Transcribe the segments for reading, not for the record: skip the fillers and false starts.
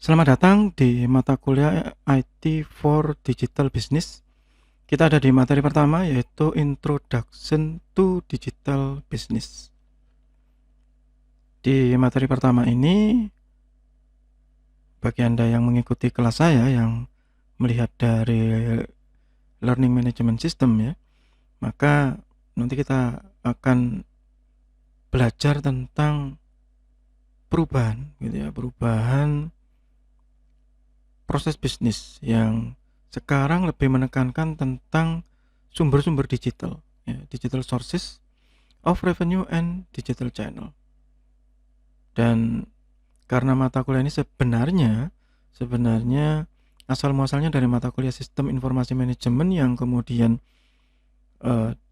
Selamat datang di mata kuliah IT for Digital Business. Kita ada di materi pertama yaitu Introduction to Digital Business. Di materi pertama ini, bagi Anda yang mengikuti kelas saya yang melihat dari Learning Management System ya, maka nanti kita akan belajar tentang perubahan gitu ya, perubahan proses bisnis yang sekarang lebih menekankan tentang sumber-sumber digital, ya, digital sources of revenue and digital channel. Dan karena mata kuliah ini sebenarnya asal muasalnya dari mata kuliah sistem informasi manajemen yang kemudian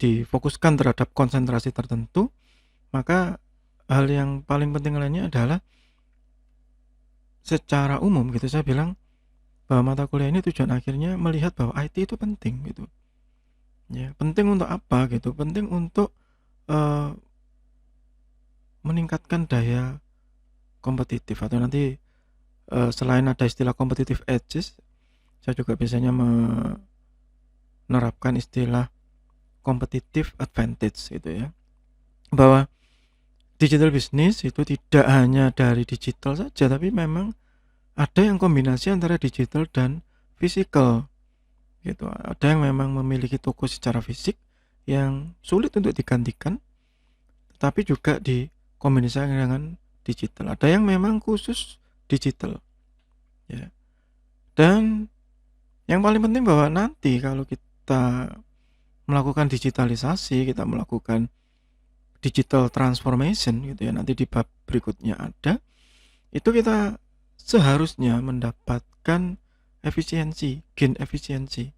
difokuskan terhadap konsentrasi tertentu, maka hal yang paling penting lainnya adalah secara umum gitu saya bilang bahwa mata kuliah ini tujuan akhirnya melihat bahwa IT itu penting gitu. Ya, penting untuk apa gitu? Penting untuk meningkatkan daya kompetitif atau nanti selain ada istilah competitive edges, saya juga biasanya menerapkan istilah competitive advantage gitu ya. Bahwa digital business itu tidak hanya dari digital saja, tapi memang ada yang kombinasi antara digital dan physical gitu. Ada yang memang memiliki toko secara fisik yang sulit untuk digantikan, tetapi juga dikombinasikan dengan digital. Ada yang memang khusus digital ya. Dan yang paling penting bahwa nanti kalau kita melakukan digitalisasi, kita melakukan digital transformation gitu ya, nanti di bab berikutnya ada, itu kita seharusnya mendapatkan efisiensi, gain efisiensi.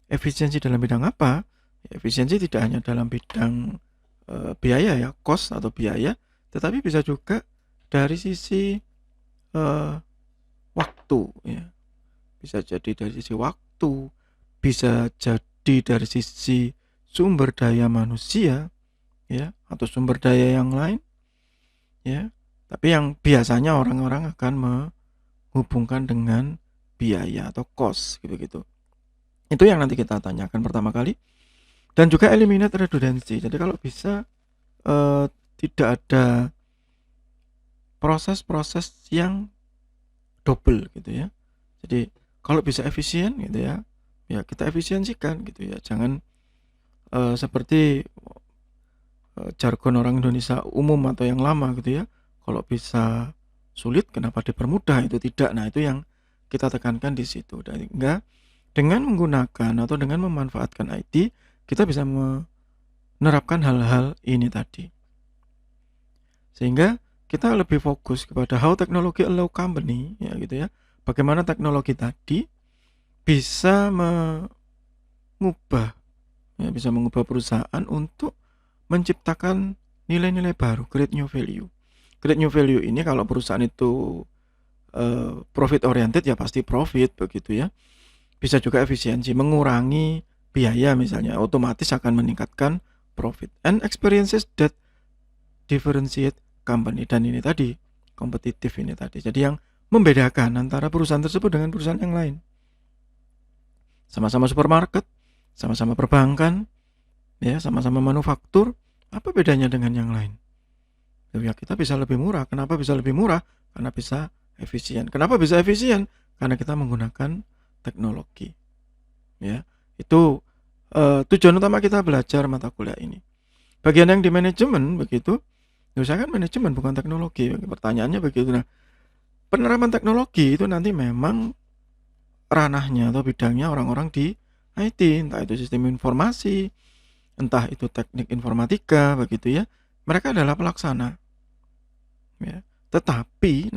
Efisiensi dalam bidang apa? Efisiensi tidak hanya dalam bidang biaya ya, cost atau biaya, tetapi bisa juga dari sisi waktu ya. Bisa jadi dari sisi waktu, bisa jadi dari sisi sumber daya manusia ya, atau sumber daya yang lain ya. Tapi yang biasanya orang-orang akan menghubungkan dengan biaya atau cost gitu-gitu. Itu yang nanti kita tanyakan pertama kali. Dan juga eliminate redundancy. Jadi kalau bisa tidak ada proses-proses yang double gitu ya. Jadi kalau bisa efisien gitu ya, ya kita efisiensikan gitu ya. Jangan seperti jargon orang Indonesia umum atau yang lama gitu ya. Kalau bisa sulit kenapa dipermudah, itu tidak. Nah, itu yang kita tekankan di situ. Dan enggak, dengan menggunakan atau dengan memanfaatkan IT, kita bisa menerapkan hal-hal ini tadi. Sehingga kita lebih fokus kepada how technology allow company ya gitu ya. Bagaimana teknologi tadi bisa mengubah perusahaan untuk menciptakan nilai-nilai baru, create new value. Create new value ini kalau perusahaan itu profit oriented ya pasti profit begitu ya. Bisa juga efisiensi, mengurangi biaya misalnya, otomatis akan meningkatkan profit. And experiences that differentiate company, dan ini tadi kompetitif ini tadi. Jadi yang membedakan antara perusahaan tersebut dengan perusahaan yang lain. Sama-sama supermarket, sama-sama perbankan, ya, sama-sama manufaktur, apa bedanya dengan yang lain? Ya kita bisa lebih murah. Kenapa bisa lebih murah? Karena bisa efisien. Kenapa bisa efisien? Karena kita menggunakan teknologi. Ya, itu tujuan utama kita belajar mata kuliah ini. Bagian yang di manajemen begitu, usahakan manajemen bukan teknologi. Pertanyaannya begitu. Nah, penerapan teknologi itu nanti memang ranahnya atau bidangnya orang-orang di IT, entah itu sistem informasi, entah itu teknik informatika begitu ya. Mereka adalah pelaksana. Ya. Tetapi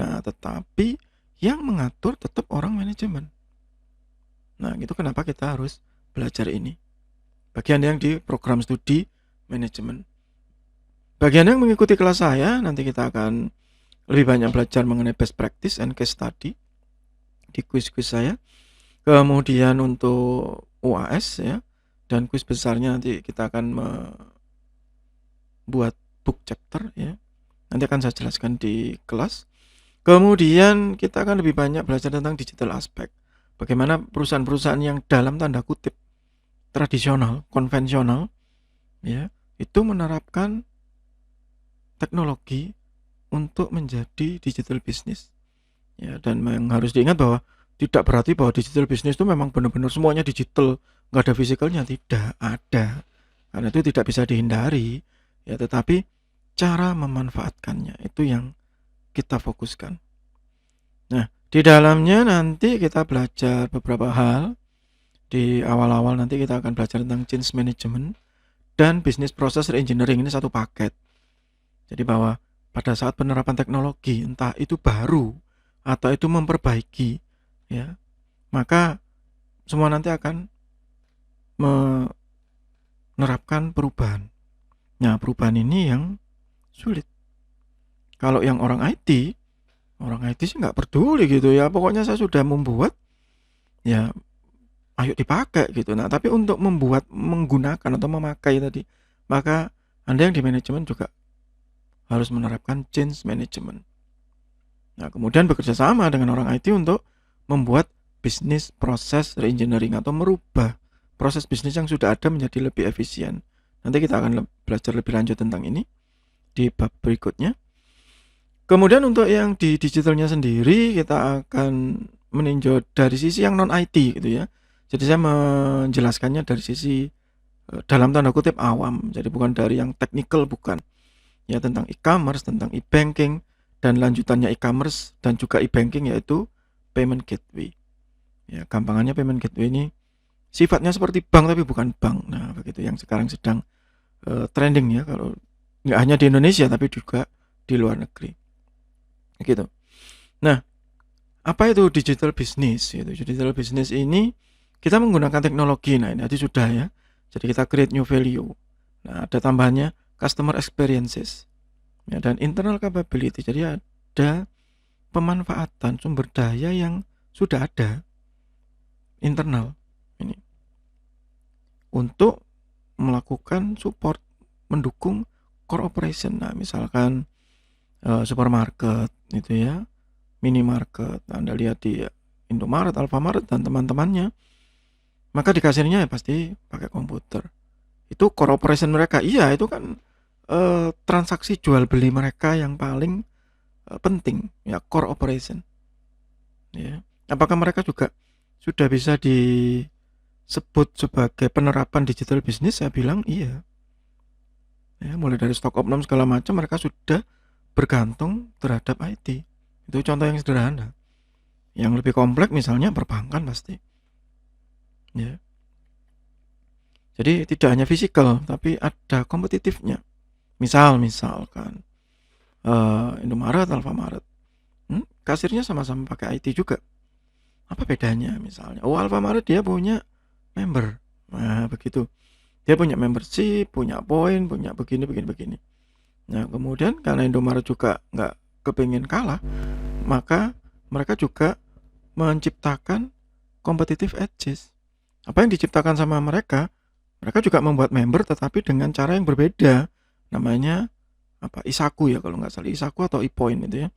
yang mengatur tetap orang manajemen. Nah, itu kenapa kita harus belajar ini. Bagian yang di program studi manajemen. Bagian yang mengikuti kelas saya, nanti kita akan lebih banyak belajar mengenai best practice and case study di kuis-kuis saya. Kemudian untuk UAS ya, dan kuis besarnya nanti kita akan membuat book chapter ya. Nanti akan saya jelaskan di kelas. Kemudian kita akan lebih banyak belajar tentang digital aspek. Bagaimana perusahaan-perusahaan yang dalam tanda kutip tradisional, konvensional, ya, itu menerapkan teknologi untuk menjadi digital business. Ya, dan yang harus diingat bahwa tidak berarti bahwa digital business itu memang benar-benar semuanya digital, nggak ada fisikalnya, tidak ada. Karena itu tidak bisa dihindari, ya, tetapi cara memanfaatkannya itu yang kita fokuskan. Nah, di dalamnya nanti kita belajar beberapa hal. Di awal-awal nanti kita akan belajar tentang change management dan business process reengineering, ini satu paket. Jadi bahwa pada saat penerapan teknologi, entah itu baru atau itu memperbaiki, ya, maka semua nanti akan menerapkan perubahan. Nah, perubahan ini yang sulit. Kalau yang orang IT sih nggak peduli gitu ya. Pokoknya saya sudah membuat, ya ayo dipakai gitu. Nah, tapi untuk membuat, menggunakan atau memakai tadi, maka Anda yang di manajemen juga harus menerapkan change management. Nah, kemudian bekerja sama dengan orang IT untuk membuat bisnis proses reengineering atau merubah proses bisnis yang sudah ada menjadi lebih efisien. Nanti kita akan belajar lebih lanjut tentang ini di bab berikutnya. Kemudian untuk yang di digitalnya sendiri, kita akan meninjau dari sisi yang non IT gitu ya. Jadi saya menjelaskannya dari sisi dalam tanda kutip awam, jadi bukan dari yang technical, bukan. Ya, tentang e-commerce, tentang e-banking, dan lanjutannya e-commerce dan juga e-banking yaitu payment gateway. Ya, gampangannya payment gateway ini sifatnya seperti bank tapi bukan bank. Nah, begitu yang sekarang sedang trending ya, kalau nggak hanya di Indonesia tapi juga di luar negeri. Gitu. Nah, apa itu digital business? Digital business ini kita menggunakan teknologi. Nah, ini tadi sudah ya. Jadi kita create new value. Nah, ada tambahannya customer experiences. Ya, dan internal capability. Jadi ada pemanfaatan sumber daya yang sudah ada internal ini untuk melakukan support, mendukung core operation. Nah, misalkan supermarket itu ya, minimarket, Anda lihat di Indomaret, Alfamaret dan teman-temannya, maka di kasirnya ya pasti pakai komputer. Itu core operation mereka. Iya, itu kan transaksi jual beli mereka yang paling penting ya, core operation. Ya. Apakah mereka juga sudah bisa disebut sebagai penerapan digital business? Saya bilang iya. Ya, mulai dari stock opname segala macam mereka sudah bergantung terhadap IT. Itu contoh yang sederhana. Yang lebih kompleks misalnya perbankan pasti. Ya. Jadi tidak hanya fisikal tapi ada kompetitifnya. Misalkan Indomaret, Alfamaret, kasirnya sama-sama pakai IT juga. Apa bedanya misalnya? Oh, Alfamaret dia punya member. Nah, begitu. Dia punya membership, punya poin, punya begini. Nah, kemudian karena Indomaret juga nggak kepingin kalah, maka mereka juga menciptakan competitive edges. Apa yang diciptakan sama mereka juga membuat member tetapi dengan cara yang berbeda. Namanya apa? Isaku ya kalau nggak salah, Isaku atau e-point itu ya.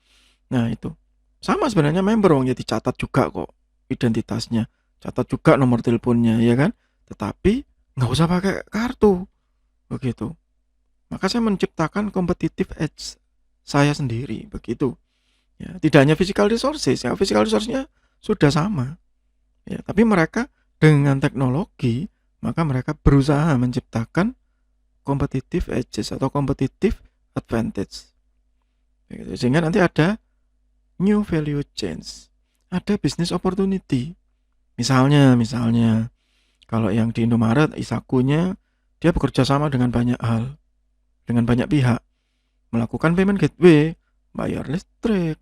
Nah, itu sama sebenarnya member, wong ya dicatat juga kok identitasnya, catat juga nomor teleponnya ya kan, tetapi nggak usah pakai kartu begitu. Maka saya menciptakan competitive edge saya sendiri begitu ya. Tidak hanya physical resources ya, physical resource-nya sudah sama ya, tapi mereka dengan teknologi maka mereka berusaha menciptakan competitive edges atau competitive advantage begitu. Sehingga nanti ada new value change, ada business opportunity. Misalnya kalau yang di Indomaret, Isakunya dia bekerja sama dengan banyak hal, dengan banyak pihak, melakukan payment gateway, bayar listrik,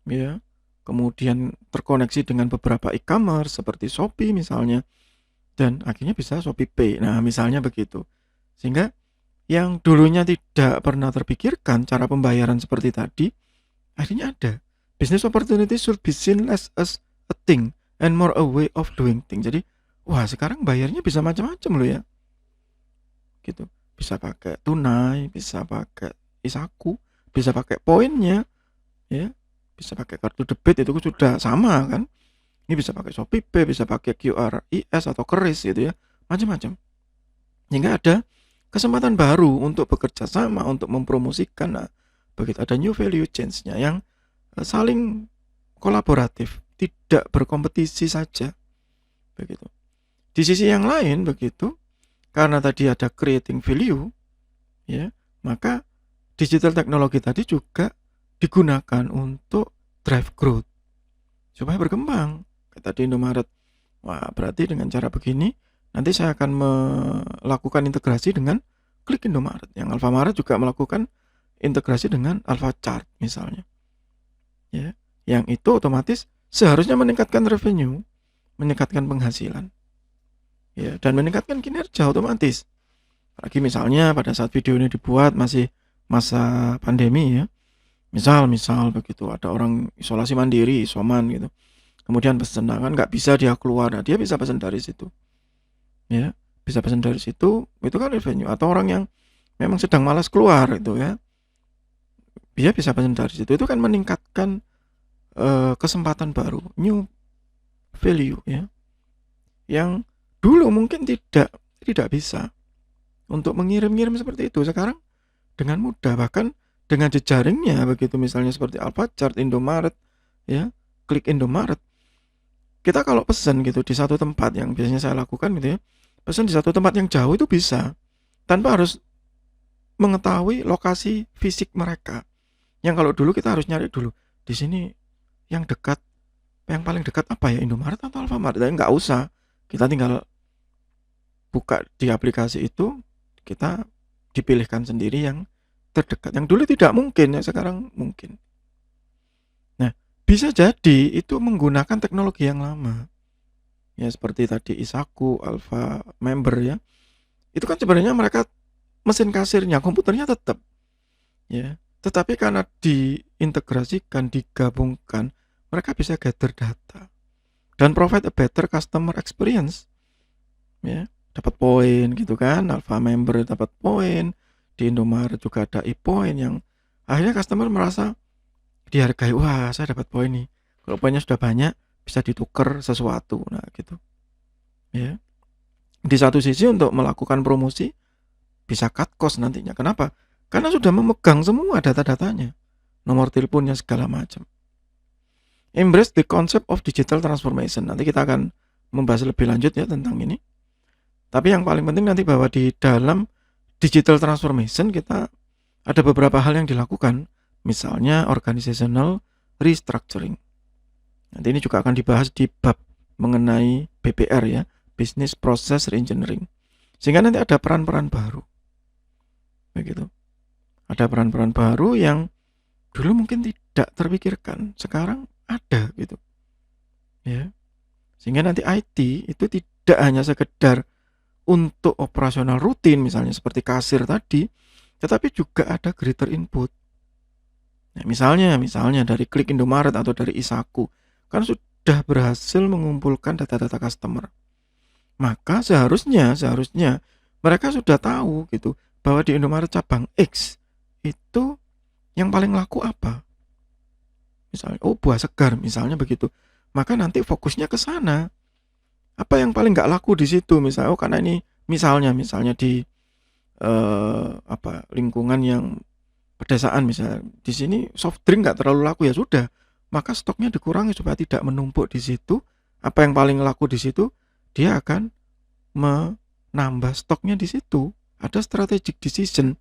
ya, kemudian terkoneksi dengan beberapa e-commerce seperti Shopee misalnya, dan akhirnya bisa Shopee Pay. Nah, misalnya begitu. Sehingga yang dulunya tidak pernah terpikirkan cara pembayaran seperti tadi, akhirnya ada. Business opportunity should be seen less as a thing and more a way of doing things. Jadi, wah sekarang bayarnya bisa macam-macam loh ya. Gitu. Bisa pakai tunai, bisa pakai Isaku, bisa pakai poinnya, ya. bisa pakai kartu debit, itu sudah sama kan. Ini bisa pakai ShopeePay, bisa pakai QRIS atau keris gitu ya, macam-macam. Sehingga ada kesempatan baru untuk bekerja sama, untuk mempromosikan. Nah, begitu ada new value change-nya yang saling kolaboratif, tidak berkompetisi saja. Begitu. Di sisi yang lain begitu, karena tadi ada creating value, ya, maka digital teknologi tadi juga digunakan untuk drive growth supaya berkembang. Kayak tadi Indomaret, wah berarti dengan cara begini nanti saya akan melakukan integrasi dengan Klik Indomaret. Yang Alfamaret juga melakukan integrasi dengan Alfachart misalnya, ya, yang itu otomatis seharusnya meningkatkan revenue, meningkatkan penghasilan, ya, dan meningkatkan kinerja otomatis. Lagi misalnya pada saat video ini dibuat masih masa pandemi ya, misal begitu ada orang isolasi mandiri, isoman gitu, kemudian pesan, kan nggak bisa dia keluar, nah dia bisa pesan dari situ, ya, bisa pesan dari situ, itu kan revenue. Atau orang yang memang sedang malas keluar itu ya, dia bisa pesan dari situ, itu kan meningkatkan kesempatan baru, new value ya, yang dulu mungkin tidak bisa untuk mengirim-ngirim seperti itu. Sekarang dengan mudah, bahkan dengan jejaringnya begitu, misalnya seperti Alfachart, Indomaret ya, Klik Indomaret, kita kalau pesan gitu di satu tempat, yang biasanya saya lakukan gitu ya, pesan di satu tempat yang jauh itu bisa tanpa harus mengetahui lokasi fisik mereka. Yang kalau dulu kita harus nyari dulu di sini yang dekat, yang paling dekat apa ya, Indomaret atau Alfamart. Nggak usah, kita tinggal buka di aplikasi itu, kita dipilihkan sendiri yang terdekat, yang dulu tidak mungkin ya, sekarang mungkin. Nah, bisa jadi itu menggunakan teknologi yang lama ya, seperti tadi Isaku, Alfa Member ya, itu kan sebenarnya mereka mesin kasirnya, komputernya tetap ya, tetapi karena diintegrasikan, digabungkan, mereka bisa gather data dan provide a better customer experience ya, dapat poin gitu kan. Alfa Member dapat poin, di Indomaret juga ada e-point yang akhirnya customer merasa dihargai. Wah, saya dapat poin nih, kalau poinnya sudah banyak bisa ditukar sesuatu. Nah gitu ya, di satu sisi untuk melakukan promosi bisa cut cost nantinya. Kenapa? Karena sudah memegang semua data-datanya, nomor teleponnya segala macam. Embrace the concept of digital transformation. Nanti kita akan membahas lebih lanjut ya tentang ini. Tapi yang paling penting nanti bahwa di dalam digital transformation kita ada beberapa hal yang dilakukan. Misalnya organizational restructuring. Nanti ini juga akan dibahas di bab mengenai BPR ya, Business Process Reengineering. Sehingga nanti ada peran-peran baru. Begitu. Ada peran-peran baru yang dulu mungkin tidak terpikirkan, sekarang ada gitu. Ya. Sehingga nanti IT itu tidak hanya sekedar untuk operasional rutin misalnya seperti kasir tadi, tetapi juga ada greater input. Nah, misalnya dari Klik Indomaret atau dari Isaku kan sudah berhasil mengumpulkan data-data customer. Maka seharusnya mereka sudah tahu gitu bahwa di Indomaret cabang X itu yang paling laku apa. Misalnya, buah segar misalnya begitu. Maka nanti fokusnya ke sana. Apa yang paling nggak laku di situ misalnya, karena ini misalnya di lingkungan yang pedesaan misalnya, di sini soft drink nggak terlalu laku, ya sudah, maka stoknya dikurangi supaya tidak menumpuk di situ. Apa yang paling laku di situ, dia akan menambah stoknya di situ. Ada strategic decision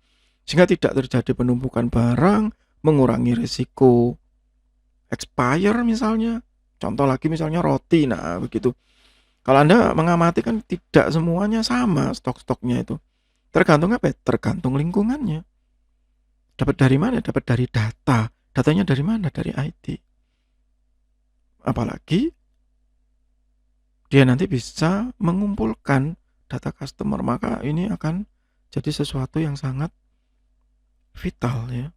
sehingga tidak terjadi penumpukan barang, mengurangi risiko expire misalnya. Contoh lagi misalnya roti, nah begitu. Kalau Anda mengamati kan tidak semuanya sama stok-stoknya itu. Tergantung apa? Tergantung lingkungannya. Dapat dari mana? Dapat dari data. Datanya dari mana? Dari IT. Apalagi dia nanti bisa mengumpulkan data customer, maka ini akan jadi sesuatu yang sangat vital ya.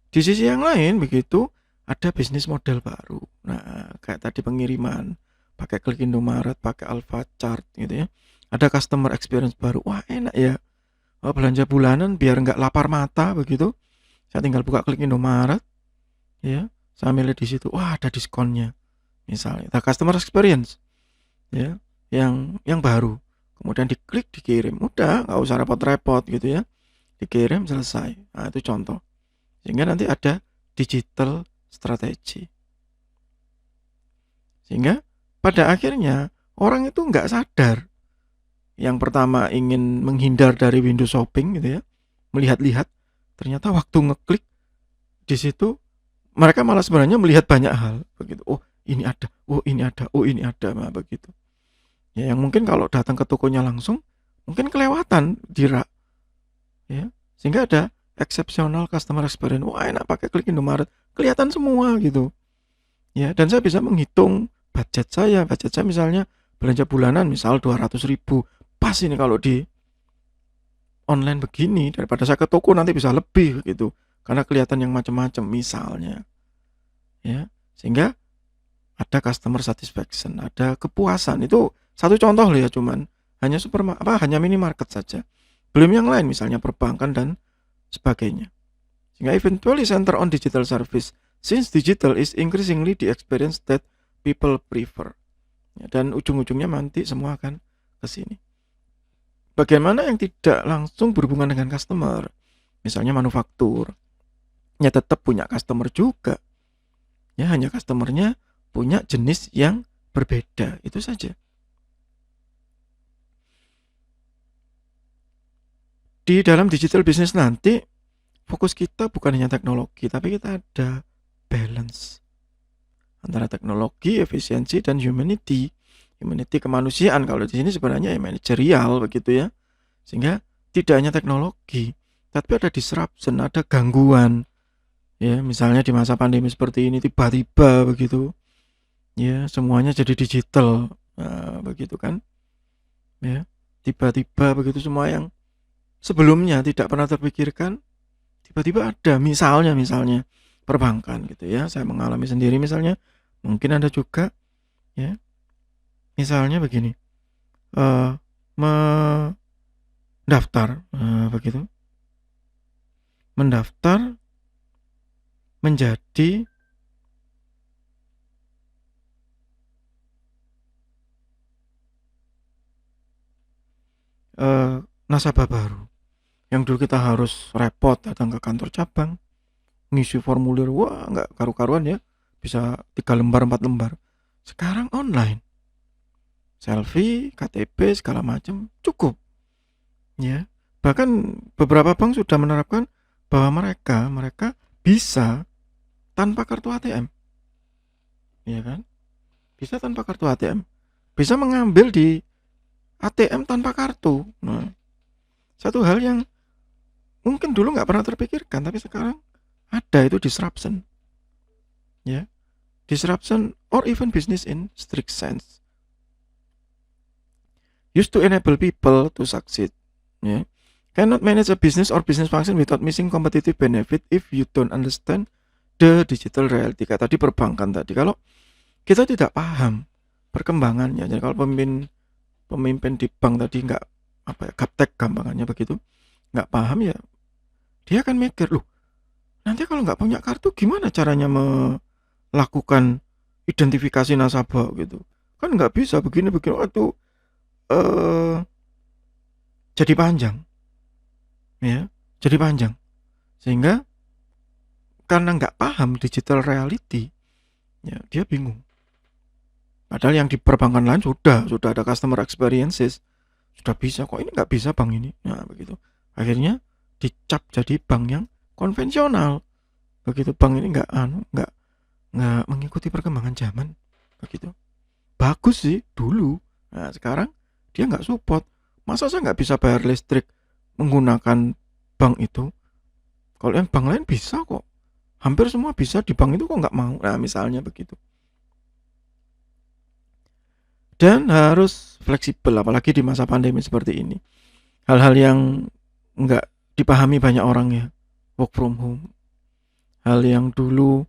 Di sisi yang lain begitu, ada bisnis model baru. Nah, kayak tadi pengiriman, pakai Klik Indomaret, pakai Alfachart gitu ya. Ada customer experience baru. Wah, enak ya. Belanja bulanan biar nggak lapar mata begitu. Saya tinggal buka Klik Indomaret, ya. Saya milih di situ, wah ada diskonnya misalnya. Nah, customer experience ya, yang baru. Kemudian diklik, dikirim. Udah, nggak usah repot-repot gitu ya. Dikirim, selesai. Nah, itu contoh. Sehingga nanti ada digital strategi. Sehingga pada akhirnya orang itu nggak sadar. Yang pertama ingin menghindar dari window shopping gitu ya, melihat-lihat. Ternyata waktu ngeklik di situ mereka malah sebenarnya melihat banyak hal begitu. Oh ini ada, oh ini ada, oh ini ada, nah, begitu. Ya, yang mungkin kalau datang ke tokonya langsung mungkin kelewatan di rak, ya. Sehingga ada exceptional customer experience. Wah enak pakai klik Indomaret, kelihatan semua gitu. Ya, dan saya bisa menghitung budget saya. Budget saya misalnya belanja bulanan misal 200.000. Pas ini kalau di online begini daripada saya ke toko nanti bisa lebih gitu. Karena kelihatan yang macam-macam misalnya. Ya, sehingga ada customer satisfaction, ada kepuasan. Itu satu contoh loh ya, cuman hanya minimarket saja. Belum yang lain misalnya perbankan dan sebagainya. Sehingga eventually center on digital service since digital is increasingly the experience that people prefer. Ya, dan ujung-ujungnya nanti semua akan ke sini. Bagaimana yang tidak langsung berhubungan dengan customer? Misalnya manufaktur. Ya tetap punya customer juga. Ya hanya customernya punya jenis yang berbeda, itu saja. Di dalam digital business nanti fokus kita bukan hanya teknologi, tapi kita ada balance antara teknologi, efisiensi, dan humanity. Humanity kemanusiaan, kalau di sini sebenarnya ya manajerial begitu ya. Sehingga tidak hanya teknologi, tapi ada disruption, ada gangguan. Ya, misalnya di masa pandemi seperti ini tiba-tiba begitu. Ya, semuanya jadi digital. Nah, begitu kan? Ya, tiba-tiba begitu semua yang sebelumnya tidak pernah terpikirkan tiba-tiba ada, misalnya perbankan gitu ya, saya mengalami sendiri misalnya, mungkin Anda juga ya, misalnya begini, mendaftar begitu, mendaftar menjadi nasabah baru. Yang dulu kita harus repot datang ke kantor cabang, ngisi formulir, wah nggak karu-karuan ya, bisa 3 lembar 4 lembar. Sekarang online, selfie, KTP segala macam cukup ya. Bahkan beberapa bank sudah menerapkan bahwa mereka bisa tanpa kartu ATM, ya kan? Bisa tanpa kartu ATM, bisa mengambil di ATM tanpa kartu. Nah, satu hal yang mungkin dulu nggak pernah terpikirkan, tapi sekarang ada, itu disruption, ya. Disruption or even business in strict sense used to enable people to succeed. Ya. Cannot manage a business or business function without missing competitive benefit if you don't understand the digital reality. Kayak tadi perbankan tadi, kalau kita tidak paham perkembangannya, jadi kalau pemimpin di bank tadi nggak gaptek gampangannya begitu, nggak paham ya, dia akan mikir, loh nanti kalau nggak punya kartu gimana caranya melakukan identifikasi nasabah gitu, kan nggak bisa begini waktu jadi panjang ya, jadi panjang. Sehingga karena nggak paham digital reality ya, dia bingung. Padahal yang di perbankan lain sudah ada customer experiences, sudah bisa kok, ini nggak bisa bank ini. Nah begitu, akhirnya dicap jadi bank yang konvensional begitu. Bank ini nggak mengikuti perkembangan zaman begitu. Bagus sih dulu, nah sekarang dia nggak support. Masa saya nggak bisa bayar listrik menggunakan bank itu? Kalau yang bank lain bisa kok, hampir semua bisa, di bank itu kok nggak mau. Nah misalnya begitu. Dan harus fleksibel, apalagi di masa pandemi seperti ini. Hal-hal yang nggak dipahami banyak orang ya, work from home. Hal yang dulu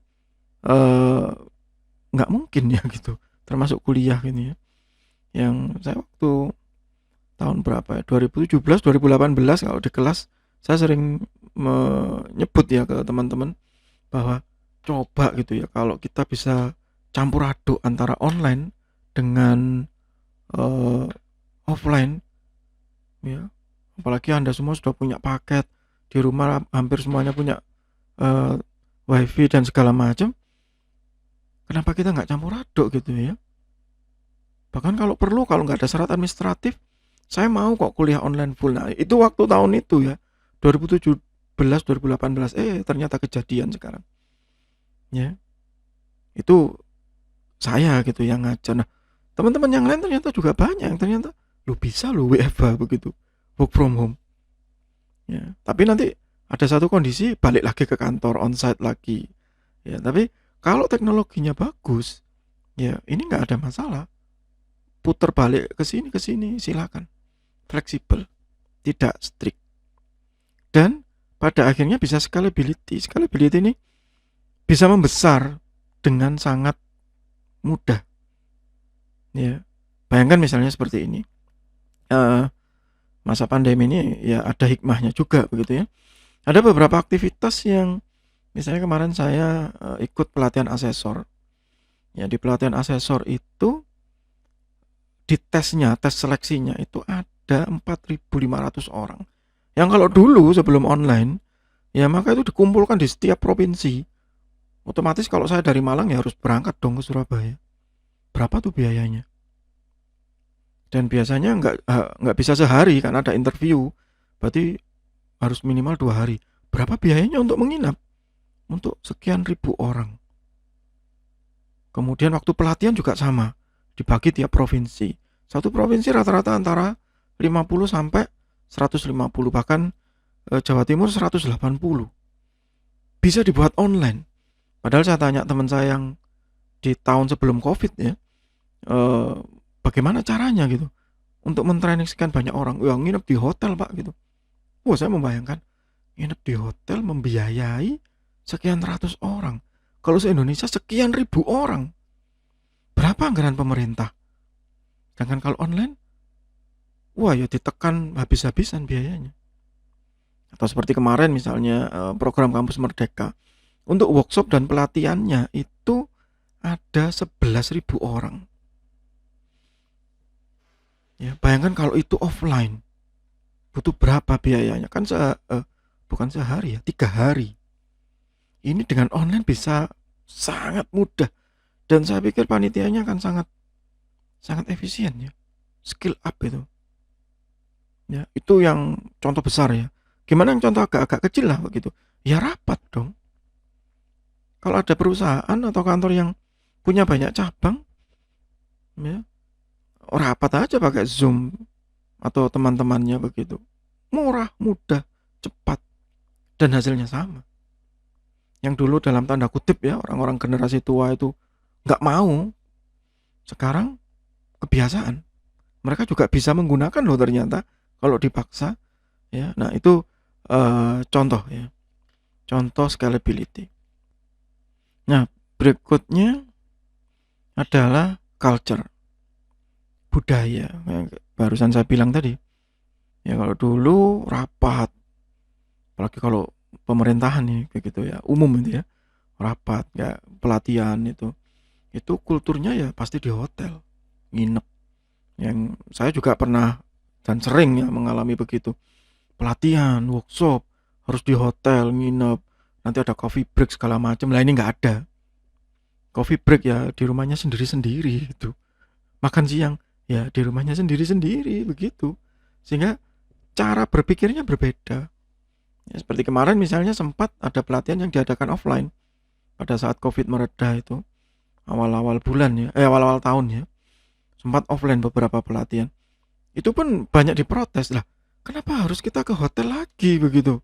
nggak mungkin ya gitu, termasuk kuliah ini ya. Yang saya waktu tahun berapa ya, 2017, 2018 kalau di kelas, saya sering menyebut ya ke teman-teman bahwa coba gitu ya kalau kita bisa campur aduk antara online dengan eh, offline ya. Apalagi Anda semua sudah punya paket di rumah, hampir semuanya punya eh, wifi dan segala macam. Kenapa kita nggak campur aduk gitu ya? Bahkan kalau perlu, kalau nggak ada syarat administratif, saya mau kok kuliah online full. Nah, itu waktu tahun itu ya, 2017, 2018. Ternyata kejadian sekarang. Ya, itu saya gitu yang ngajar. Nah, teman-teman yang lain ternyata juga banyak yang ternyata lu bisa lu WFH begitu, work from home. Ya, tapi nanti ada satu kondisi balik lagi ke kantor onsite lagi. Ya, tapi kalau teknologinya bagus, ya ini nggak ada masalah. Putar balik ke sini silakan. Fleksibel, tidak strict. Dan pada akhirnya bisa scalability. Scalability ini bisa membesar dengan sangat mudah. Ya, bayangkan misalnya seperti ini. Masa pandemi ini ya ada hikmahnya juga begitu ya. Ada beberapa aktivitas yang misalnya kemarin saya ikut pelatihan asesor. Ya, di pelatihan asesor itu di tesnya, tes seleksinya itu ada 4.500 orang. Yang kalau dulu sebelum online, ya maka itu dikumpulkan di setiap provinsi. Otomatis kalau saya dari Malang ya harus berangkat dong ke Surabaya. Berapa tuh biayanya? Dan biasanya nggak bisa sehari kan ada interview. Berarti harus minimal 2 hari. Berapa biayanya untuk menginap? Untuk sekian ribu orang. Kemudian waktu pelatihan juga sama, dibagi tiap provinsi. Satu provinsi rata-rata antara 50 sampai 150, bahkan Jawa Timur 180. Bisa dibuat online. Padahal saya tanya teman saya yang di tahun sebelum Covid ya, bagaimana caranya gitu untuk mentraining sekian banyak orang. Yang nginep di hotel Pak gitu. Wah, saya membayangkan nginep di hotel membiayai sekian ratus orang. Kalau se-Indonesia sekian ribu orang. Berapa anggaran pemerintah? Sedangkan kalau online, wah ya ditekan habis-habisan biayanya. Atau seperti kemarin misalnya program Kampus Merdeka. Untuk workshop dan pelatihannya itu ada 11.000 orang. Ya, bayangkan kalau itu offline. Butuh berapa biayanya? Kan bukan sehari ya, 3 hari. Ini dengan online bisa sangat mudah. Dan saya pikir panitianya akan sangat efisien ya. Skill up itu. Ya, itu yang contoh besar ya. Gimana yang contoh agak-agak kecil lah begitu? Ya rapat dong. Kalau ada perusahaan atau kantor yang punya banyak cabang, ya rapat aja pakai Zoom atau teman-temannya begitu. Murah, mudah, cepat, dan hasilnya sama. Yang dulu dalam tanda kutip ya orang-orang generasi tua itu nggak mau, sekarang kebiasaan. Mereka juga bisa menggunakan loh ternyata kalau dipaksa ya. Nah itu contoh ya, contoh scalability. Nah berikutnya adalah culture, budaya yang barusan saya bilang tadi ya. Kalau dulu rapat, apalagi kalau pemerintahan nih begitu ya, umum itu ya, rapat ya, pelatihan itu kulturnya ya pasti di hotel nginep. Yang saya juga pernah dan sering ya mengalami begitu, pelatihan workshop harus di hotel nginep, nanti ada coffee break segala macam. Lah ini nggak ada coffee break ya, di rumahnya sendiri-sendiri itu. Makan siang ya di rumahnya sendiri-sendiri begitu, sehingga cara berpikirnya berbeda ya. Seperti kemarin misalnya sempat ada pelatihan yang diadakan offline pada saat Covid mereda itu, awal-awal bulan ya, awal-awal tahun ya, sempat offline beberapa pelatihan. Itu pun banyak diprotes lah. Kenapa harus kita ke hotel lagi begitu?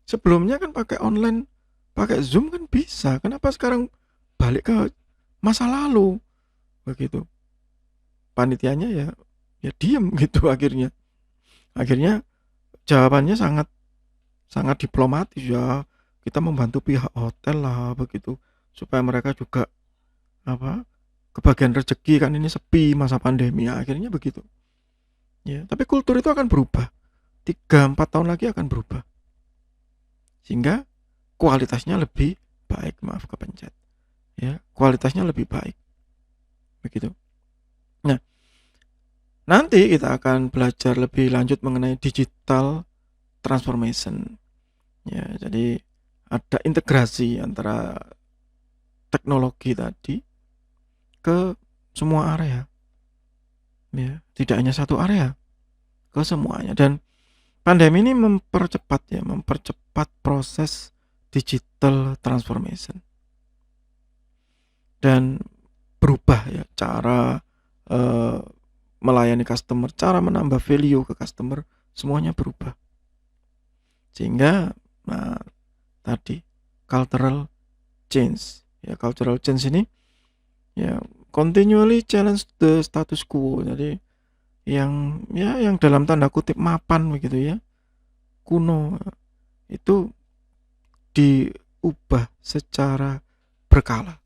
Sebelumnya kan pakai online, pakai Zoom kan bisa. Kenapa sekarang balik ke masa lalu begitu? Panitianya ya diem gitu akhirnya. Akhirnya jawabannya sangat sangat diplomatis ya. Kita membantu pihak hotel lah begitu supaya mereka juga apa, kebagian rezeki kan, ini sepi masa pandemi ya, akhirnya begitu ya. Tapi kultur itu akan berubah, 3-4 tahun lagi akan berubah, sehingga kualitasnya lebih baik, maaf kepencet. Ya, kualitasnya lebih baik. Begitu. Nah, nanti kita akan belajar lebih lanjut mengenai digital transformation. Ya, jadi ada integrasi antara teknologi tadi ke semua area. Ya, tidak hanya satu area, ke semuanya. Dan pandemi ini mempercepat proses digital transformation. Dan berubah ya cara melayani customer, cara menambah value ke customer, semuanya berubah. Sehingga tadi cultural change. Ya, cultural change ini ya continually challenge the status quo. Jadi yang dalam tanda kutip mapan begitu ya, kuno, itu diubah secara berkala.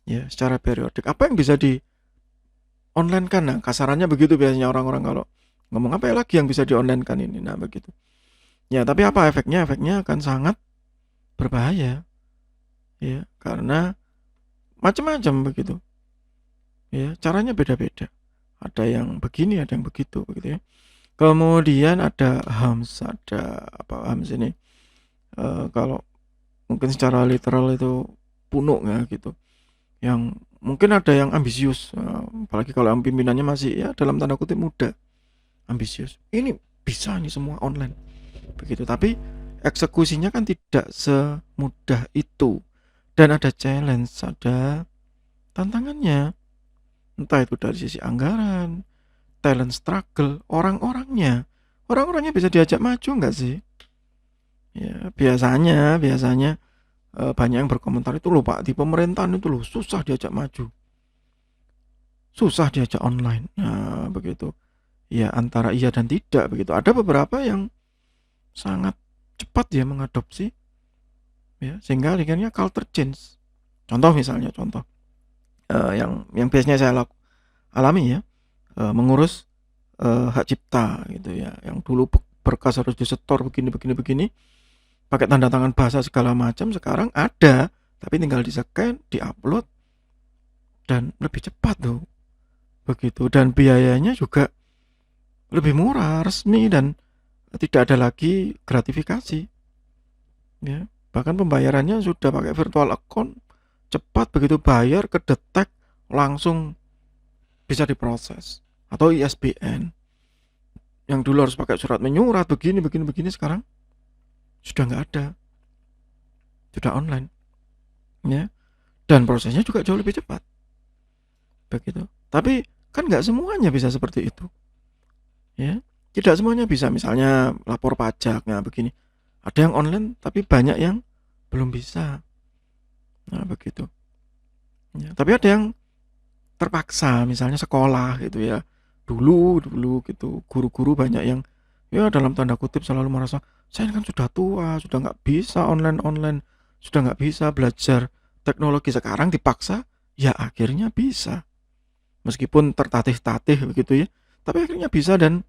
Ya, secara periodik. Apa yang bisa di online kan? Nah, kasarannya begitu biasanya orang-orang kalau ngomong, apa lagi yang bisa di online kan ini. Nah, begitu. Ya, tapi apa efeknya? Efeknya akan sangat berbahaya. Ya, karena macam-macam begitu. Ya, caranya beda-beda. Ada yang begini, ada yang begitu begitu ya. Kemudian ada HAMS, HAMS ini. Kalau mungkin secara literal itu punuk ya gitu. Yang mungkin ada yang ambisius, apalagi kalau yang pimpinannya masih ya dalam tanda kutip muda, ambisius. Ini bisa nih semua online begitu, tapi eksekusinya kan tidak semudah itu, dan ada challenge, ada tantangannya, entah itu dari sisi anggaran, talent struggle, orang-orangnya bisa diajak maju nggak sih? Ya biasanya banyak yang berkomentar itu loh Pak, di pemerintahan itu loh susah diajak maju, susah diajak online. Nah begitu ya, antara iya dan tidak begitu. Ada beberapa yang sangat cepat ya mengadopsi ya, sehingga akhirnya culture change. Contoh yang biasanya saya alami ya, mengurus hak cipta gitu ya, yang dulu berkas harus disetor begini pakai tanda tangan bahasa segala macam, sekarang ada tapi tinggal di-scan, di-upload, dan lebih cepat tuh begitu, dan biayanya juga lebih murah, resmi, dan tidak ada lagi gratifikasi ya. Bahkan pembayarannya sudah pakai virtual account, cepat, begitu bayar kedetek langsung bisa diproses. Atau ISBN yang dulu harus pakai surat menyurat begini sekarang sudah nggak ada, sudah online ya, dan prosesnya juga jauh lebih cepat begitu. Tapi kan nggak semuanya bisa seperti itu ya, tidak semuanya bisa. Misalnya lapor pajaknya begini, ada yang online tapi banyak yang belum bisa. Nah begitu ya. Tapi ada yang terpaksa, misalnya sekolah gitu ya, dulu gitu, guru-guru banyak yang ya dalam tanda kutip selalu merasa, saya kan sudah tua, sudah nggak bisa online, sudah nggak bisa belajar teknologi. Sekarang dipaksa ya akhirnya bisa, meskipun tertatih-tatih begitu ya, tapi akhirnya bisa. Dan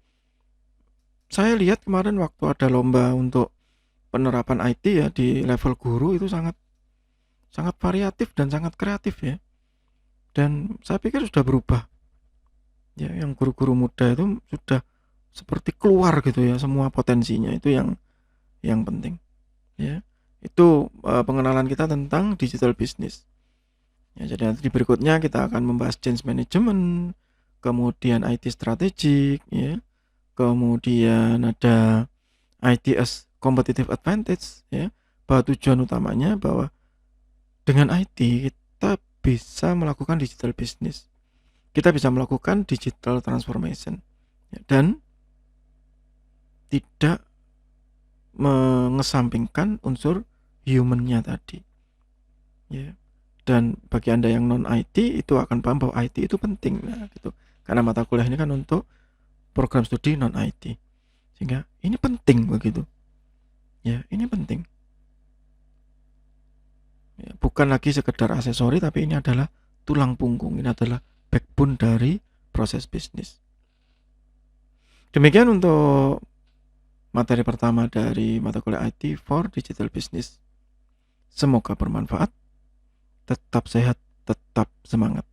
saya lihat kemarin waktu ada lomba untuk penerapan IT ya di level guru, itu sangat variatif dan sangat kreatif ya, dan saya pikir sudah berubah ya. Yang guru-guru muda itu sudah seperti keluar gitu ya semua potensinya. Itu yang penting ya. Itu pengenalan kita tentang digital business ya. Jadi nanti di berikutnya kita akan membahas change management, kemudian IT strategic ya, kemudian ada IT as competitive advantage ya, bahwa tujuan utamanya bahwa dengan IT kita bisa melakukan digital business, kita bisa melakukan digital transformation ya, dan tidak mengesampingkan unsur human-nya tadi ya. Dan bagi Anda yang non IT itu akan paham bahwa IT itu penting. Nah gitu, karena mata kuliah ini kan untuk program studi non IT, sehingga ini penting begitu ya. Ini penting ya, bukan lagi sekedar aksesori, tapi ini adalah tulang punggung, ini adalah backbone dari proses bisnis. Demikian untuk materi pertama dari mata kuliah IT for Digital Business. Semoga bermanfaat. Tetap sehat, tetap semangat.